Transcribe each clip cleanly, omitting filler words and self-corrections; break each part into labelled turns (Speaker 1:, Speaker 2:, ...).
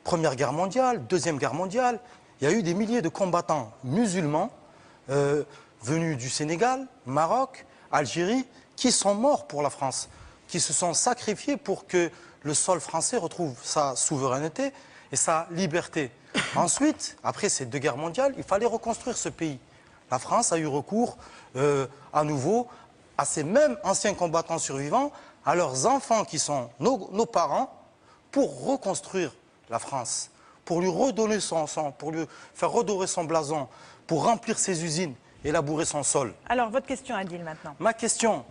Speaker 1: Première Guerre mondiale, Deuxième Guerre mondiale, il y a eu des milliers de combattants musulmans venus du Sénégal, Maroc, Algérie, qui sont morts pour la France, qui se sont sacrifiés pour que le sol français retrouve sa souveraineté et sa liberté. Ensuite, après ces 2 guerres mondiales, il fallait reconstruire ce pays. La France a eu recours à nouveau à ces mêmes anciens combattants survivants, à leurs enfants qui sont nos parents, pour reconstruire la France, pour lui redonner son sang, pour lui faire redorer son blason, pour remplir ses usines et labourer son sol.
Speaker 2: Alors, votre question, Adil, maintenant.
Speaker 1: Ma question,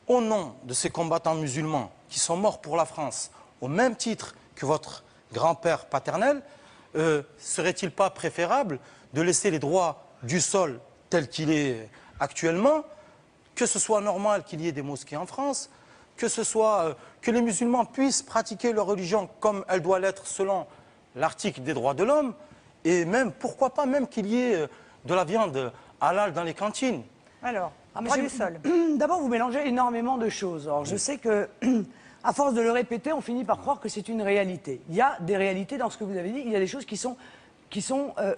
Speaker 1: au nom de ces combattants musulmans qui sont morts pour la France, au même titre que votre grand-père paternel, serait-il pas préférable de laisser les droits du sol tel qu'il est actuellement, que ce soit normal qu'il y ait des mosquées en France, que ce soit que les musulmans puissent pratiquer leur religion comme elle doit l'être selon l'article des droits de l'homme, et même, pourquoi pas, même qu'il y ait de la viande halal dans les cantines.
Speaker 2: Alors, droit du sol.
Speaker 3: D'abord, vous mélangez énormément de choses. Alors, je sais que, à force de le répéter, on finit par croire que c'est une réalité. Il y a des réalités dans ce que vous avez dit, il y a des choses qui sont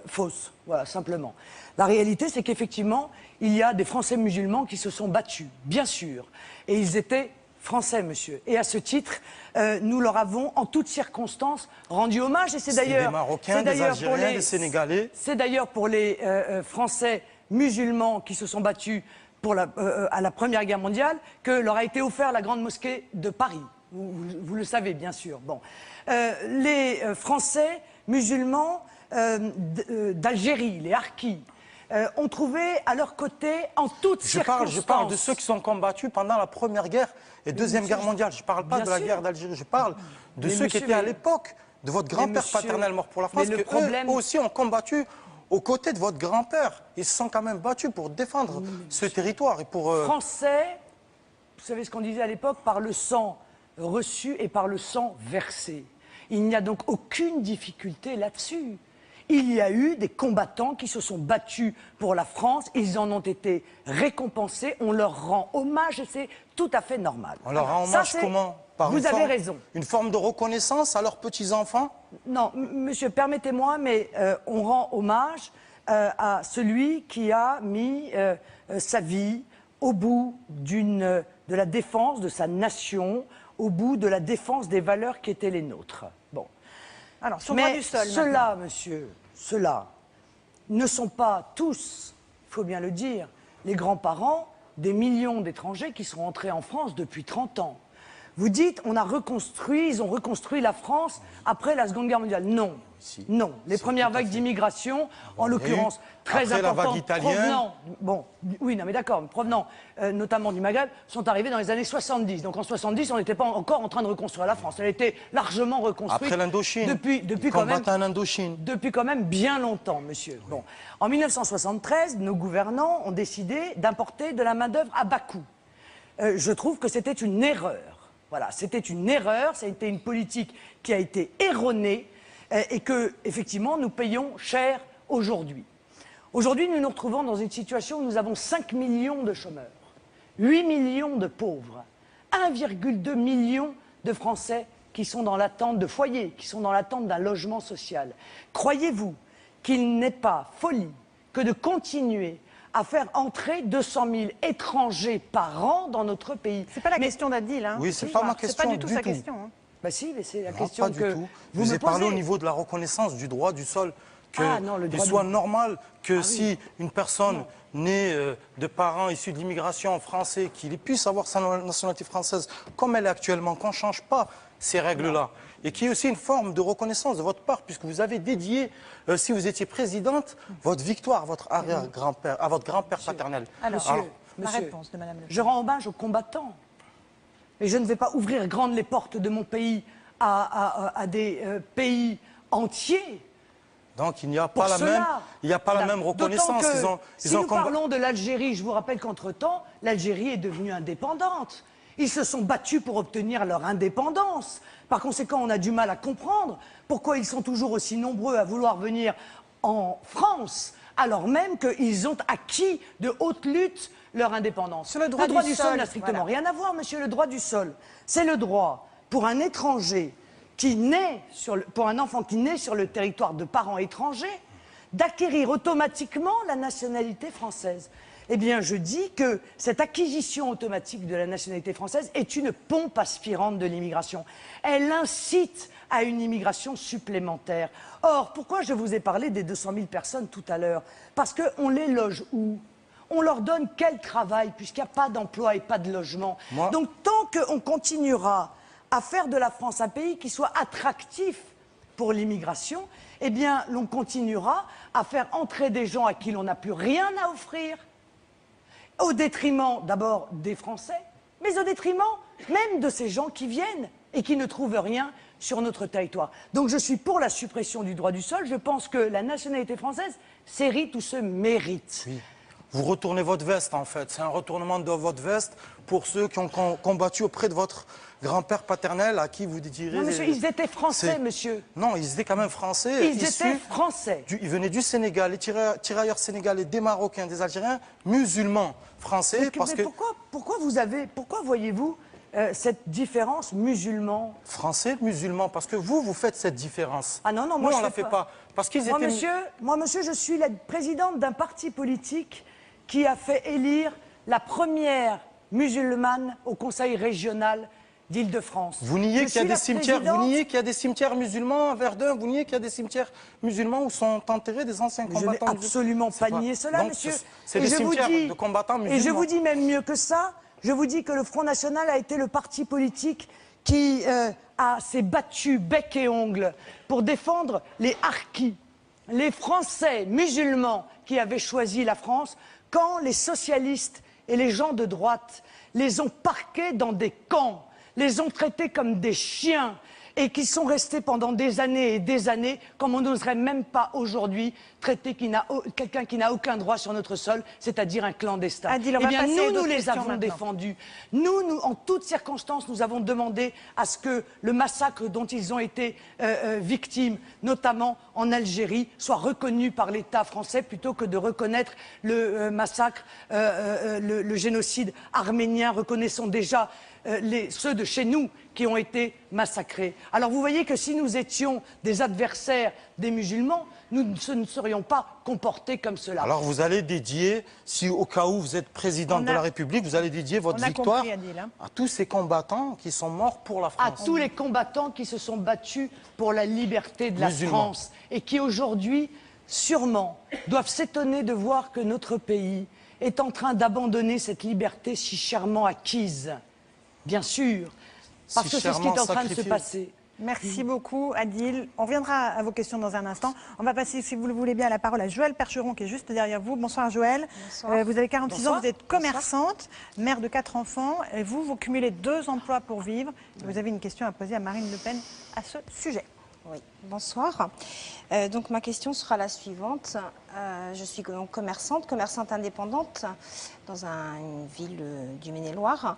Speaker 3: fausses, voilà, simplement. La réalité, c'est qu'effectivement, il y a des Français musulmans qui se sont battus, bien sûr, et ils étaient Français, monsieur. Et à ce titre, nous leur avons, en toutes circonstances, rendu hommage. Et c'est d'ailleurs...
Speaker 1: des Marocains, des Algériens, des Sénégalais.
Speaker 3: C'est d'ailleurs pour les Français musulmans qui se sont battus à la Première Guerre mondiale que leur a été offert la Grande Mosquée de Paris. Vous le savez, bien sûr. Bon. Les Français musulmans d'Algérie, les Harkis, ont trouvé à leur côté, en toutes circonstances...
Speaker 1: Je parle de ceux qui sont combattus pendant la Première Guerre et Deuxième Guerre mondiale. Je ne parle pas de la guerre d'Algérie, je parle de ceux qui étaient à l'époque de votre grand-père paternel mort pour la France, qui eux aussi ont combattu aux côtés de votre grand-père. Ils se sont quand même battus pour défendre ce territoire. Et pour,
Speaker 3: Français, vous savez ce qu'on disait à l'époque, par le sang reçu et par le sang versé. Il n'y a donc aucune difficulté là-dessus. Il y a eu des combattants qui se sont battus pour la France, ils en ont été récompensés, on leur rend hommage et c'est tout à fait normal.
Speaker 1: On leur rend hommage comment?
Speaker 3: Vous avez raison.
Speaker 1: Une forme de reconnaissance à leurs petits-enfants?
Speaker 3: Non, monsieur, permettez-moi, mais on rend hommage à celui qui a mis sa vie au bout de la défense de sa nation, au bout de la défense des valeurs qui étaient les nôtres. Bon.
Speaker 2: Alors, sur le droit du sol,
Speaker 3: ceux-là, monsieur, ceux-là ne sont pas tous, il faut bien le dire, les grands-parents des millions d'étrangers qui sont entrés en France depuis 30 ans. Vous dites, ils ont reconstruit la France après la Seconde Guerre mondiale. Non, non. Les premières vagues d'immigration, en l'occurrence très importantes, provenant, oui, non, mais d'accord, provenant notamment du Maghreb, sont arrivées dans les années 70. Donc en 70, on n'était pas encore en train de reconstruire la France. Elle était largement reconstruite.
Speaker 1: Après l'Indochine.
Speaker 3: Depuis quand même bien longtemps, monsieur. Bon. En 1973, nos gouvernants ont décidé d'importer de la main-d'œuvre à bas coût. Je trouve que c'était une erreur. Voilà, c'était une erreur, ça a été une politique qui a été erronée et que, effectivement, nous payons cher aujourd'hui. Aujourd'hui, nous nous retrouvons dans une situation où nous avons 5 millions de chômeurs, 8 millions de pauvres, 1,2 million de Français qui sont dans l'attente de foyers, qui sont dans l'attente d'un logement social. Croyez-vous qu'il n'est pas folie que de continuer à faire entrer 200 000 étrangers par an dans notre pays?
Speaker 2: C'est pas la question d'Adil, hein.
Speaker 1: Oui, c'est pas ma question.
Speaker 2: C'est pas du tout sa question. Hein.
Speaker 3: Bah si, mais c'est la question que
Speaker 1: vous me posez. Parlé au niveau de la reconnaissance du droit du sol, qu'il soit normal que si une personne née de parents issus de l'immigration français, qu'il puisse avoir sa nationalité française comme elle est actuellement, qu'on ne change pas ces règles-là. Et qu'il y ait aussi une forme de reconnaissance de votre part, puisque vous avez dédié, si vous étiez présidente, votre victoire à votre arrière-grand-père, à votre grand-père paternel.
Speaker 2: Alors, la réponse de Madame Le Pen.
Speaker 3: Je rends hommage aux combattants. Mais je ne vais pas ouvrir grandes les portes de mon pays à des pays entiers.
Speaker 1: Donc il n'y a pas la même reconnaissance.
Speaker 3: Si nous parlons de l'Algérie, je vous rappelle qu'entre-temps, l'Algérie est devenue indépendante. Ils se sont battus pour obtenir leur indépendance. Par conséquent, on a du mal à comprendre pourquoi ils sont toujours aussi nombreux à vouloir venir en France, alors même qu'ils ont acquis de haute lutte leur indépendance.
Speaker 2: Sur le droit
Speaker 3: du sol n'a strictement rien à voir, monsieur. Le droit du sol, c'est le droit pour un étranger pour un enfant qui naît sur le territoire de parents étrangers, d'acquérir automatiquement la nationalité française. Eh bien, je dis que cette acquisition automatique de la nationalité française est une pompe aspirante de l'immigration. Elle incite à une immigration supplémentaire. Or, pourquoi je vous ai parlé des 200 000 personnes tout à l'heure? Parce qu'on les loge où? On leur donne quel travail, puisqu'il n'y a pas d'emploi et pas de logement? Donc, tant qu'on continuera à faire de la France un pays qui soit attractif pour l'immigration, eh bien, l'on continuera à faire entrer des gens à qui l'on n'a plus rien à offrir, au détriment d'abord des Français, mais au détriment même de ces gens qui viennent et qui ne trouvent rien sur notre territoire. Donc je suis pour la suppression du droit du sol. Je pense que la nationalité française s'hérite ou se mérite.
Speaker 1: Oui. Vous retournez votre veste, en fait. C'est un retournement de votre veste pour ceux qui ont combattu auprès de votre grand-père paternel à qui vous direz...
Speaker 3: Non, monsieur, ils étaient français, monsieur.
Speaker 1: Non, ils étaient quand même français.
Speaker 3: Ils étaient français.
Speaker 1: Ils venaient du Sénégal, les tirailleurs sénégalais, des Marocains, des Algériens, musulmans français.
Speaker 3: Pourquoi voyez-vous cette différence musulman?
Speaker 1: Français, musulman, parce que vous faites cette différence.
Speaker 3: Ah non, non,
Speaker 1: moi
Speaker 3: je
Speaker 1: on la fait pas. Parce qu'ils étaient...
Speaker 3: Monsieur, je suis la présidente d'un parti politique qui a fait élire la première musulmane au Conseil régional d'Île-de-France.
Speaker 1: Vous niez qu'il y a des cimetières, vous niez qu'il y a des cimetières musulmans à Verdun, vous niez qu'il y a des cimetières musulmans où sont enterrés des anciens combattants.
Speaker 3: Je n'ai absolument pas nié cela,
Speaker 1: donc,
Speaker 3: monsieur.
Speaker 1: C'est des cimetières de combattants musulmans.
Speaker 3: Et je vous dis même mieux que ça, je vous dis que le Front National a été le parti politique qui s'est battu bec et ongles pour défendre les harkis, les Français musulmans qui avaient choisi la France, quand les socialistes et les gens de droite les ont parqués dans des camps, les ont traités comme des chiens et qui sont restés pendant des années et des années, comme on n'oserait même pas aujourd'hui traiter quelqu'un qui n'a aucun droit sur notre sol, c'est-à-dire un clandestin.
Speaker 2: Adil,
Speaker 3: eh bien, nous les avons défendus. Nous, en toutes circonstances, nous avons demandé à ce que le massacre dont ils ont été victimes, notamment en Algérie, soit reconnu par l'État français plutôt que de reconnaître le massacre, le génocide arménien. Reconnaissons déjà ceux de chez nous qui ont été massacrés. Alors vous voyez que si nous étions des adversaires des musulmans, nous ne serions pas comportés comme cela.
Speaker 1: Alors vous allez dédier, si au cas où vous êtes présidente de la République, vous allez dédier votre victoire à tous ces combattants qui sont morts pour la France.
Speaker 3: À tous les combattants qui se sont battus pour la liberté de la France et qui aujourd'hui, sûrement, doivent s'étonner de voir que notre pays est en train d'abandonner cette liberté si chèrement acquise. Bien sûr, parce que c'est ce qui est en train de se passer.
Speaker 2: Merci beaucoup, Adil. On reviendra à vos questions dans un instant. On va passer, si vous le voulez bien, la parole à Joëlle Percheron, qui est juste derrière vous. Bonsoir, Joëlle.
Speaker 4: Bonsoir.
Speaker 2: Vous avez 46 ans, vous êtes commerçante, mère de 4 enfants. Et vous cumulez 2 emplois pour vivre. Vous avez une question à poser à Marine Le Pen à ce sujet.
Speaker 4: Oui, bonsoir. Donc ma question sera la suivante. Je suis donc commerçante indépendante dans une ville du Maine-et-Loire.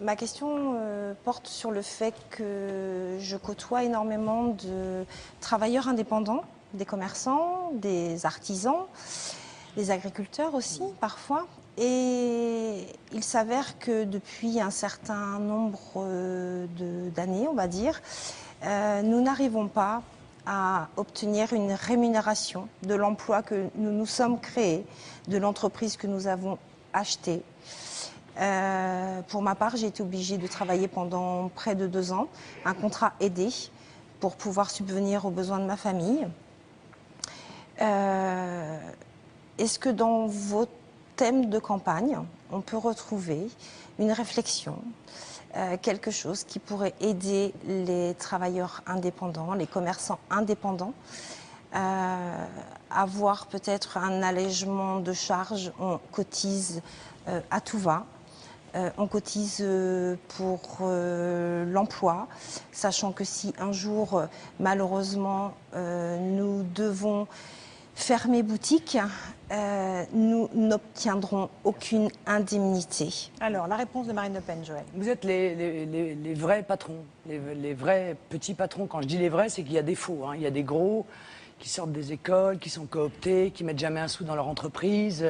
Speaker 4: Ma question porte sur le fait que je côtoie énormément de travailleurs indépendants, des commerçants, des artisans, des agriculteurs aussi parfois. Et il s'avère que depuis un certain nombre d'années, on va dire, nous n'arrivons pas à obtenir une rémunération de l'emploi que nous nous sommes créés, de l'entreprise que nous avons achetée. Pour ma part, j'ai été obligée de travailler pendant près de 2 ans, un contrat aidé pour pouvoir subvenir aux besoins de ma famille. Est-ce que dans vos thèmes de campagne, on peut retrouver une réflexion, quelque chose qui pourrait aider les travailleurs indépendants, les commerçants indépendants, avoir peut-être un allègement de charges? On cotise à tout va. On cotise pour l'emploi, sachant que si un jour, malheureusement, nous devons fermer boutique, nous n'obtiendrons aucune indemnité.
Speaker 2: Alors, la réponse de Marine Le Pen, Joëlle.
Speaker 3: Vous êtes les vrais patrons, les vrais petits patrons. Quand je dis les vrais, c'est qu'il y a des faux. Hein. Il y a des gros, qui sortent des écoles, qui sont cooptés, qui mettent jamais un sou dans leur entreprise,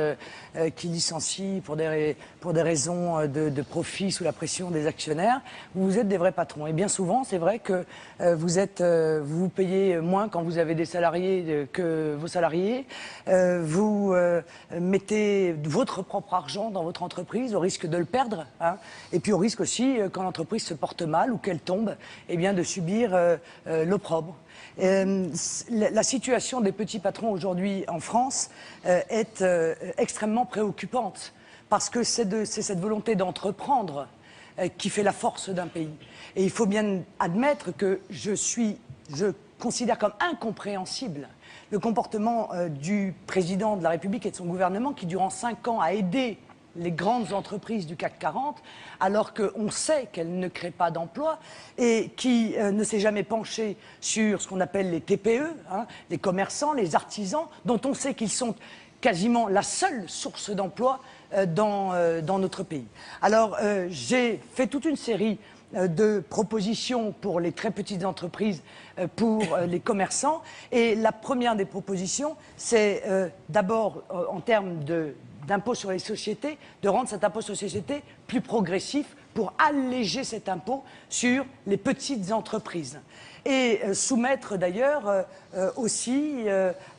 Speaker 3: qui licencient pour des raisons de profit sous la pression des actionnaires. Vous êtes des vrais patrons. Et bien souvent, c'est vrai que vous payez moins quand vous avez des salariés que vos salariés. Vous mettez votre propre argent dans votre entreprise au risque de le perdre. Hein, et puis au risque aussi, quand l'entreprise se porte mal ou qu'elle tombe, eh bien, de subir l'opprobre. La situation des petits patrons aujourd'hui en France est extrêmement préoccupante parce que c'est cette volonté d'entreprendre qui fait la force d'un pays. Et il faut bien admettre que je considère comme incompréhensible le comportement du président de la République et de son gouvernement qui, durant 5 ans, a aidé les grandes entreprises du CAC 40, alors qu'on sait qu'elles ne créent pas d'emplois et qui ne s'est jamais penché sur ce qu'on appelle les TPE, hein, les commerçants, les artisans, dont on sait qu'ils sont quasiment la seule source d'emploi dans notre pays. Alors, j'ai fait toute une série de propositions pour les très petites entreprises, pour les commerçants. Et la première des propositions, c'est d'abord, en termes d'impôt sur les sociétés, de rendre cet impôt sur les sociétés plus progressif pour alléger cet impôt sur les petites entreprises. Et soumettre d'ailleurs aussi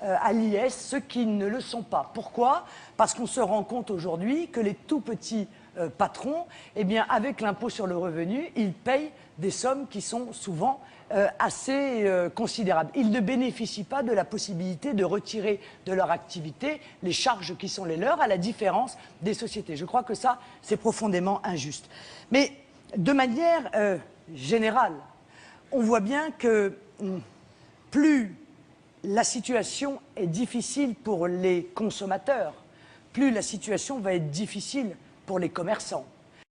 Speaker 3: à l'IS ceux qui ne le sont pas. Pourquoi ? Parce qu'on se rend compte aujourd'hui que les tout petits patrons, eh bien, avec l'impôt sur le revenu, ils payent des sommes qui sont souvent assez considérables. Ils ne bénéficient pas de la possibilité de retirer de leur activité les charges qui sont les leurs, à la différence des sociétés. Je crois que ça, c'est profondément injuste. Mais de manière générale, on voit bien que plus la situation est difficile pour les consommateurs, plus la situation va être difficile pour les commerçants.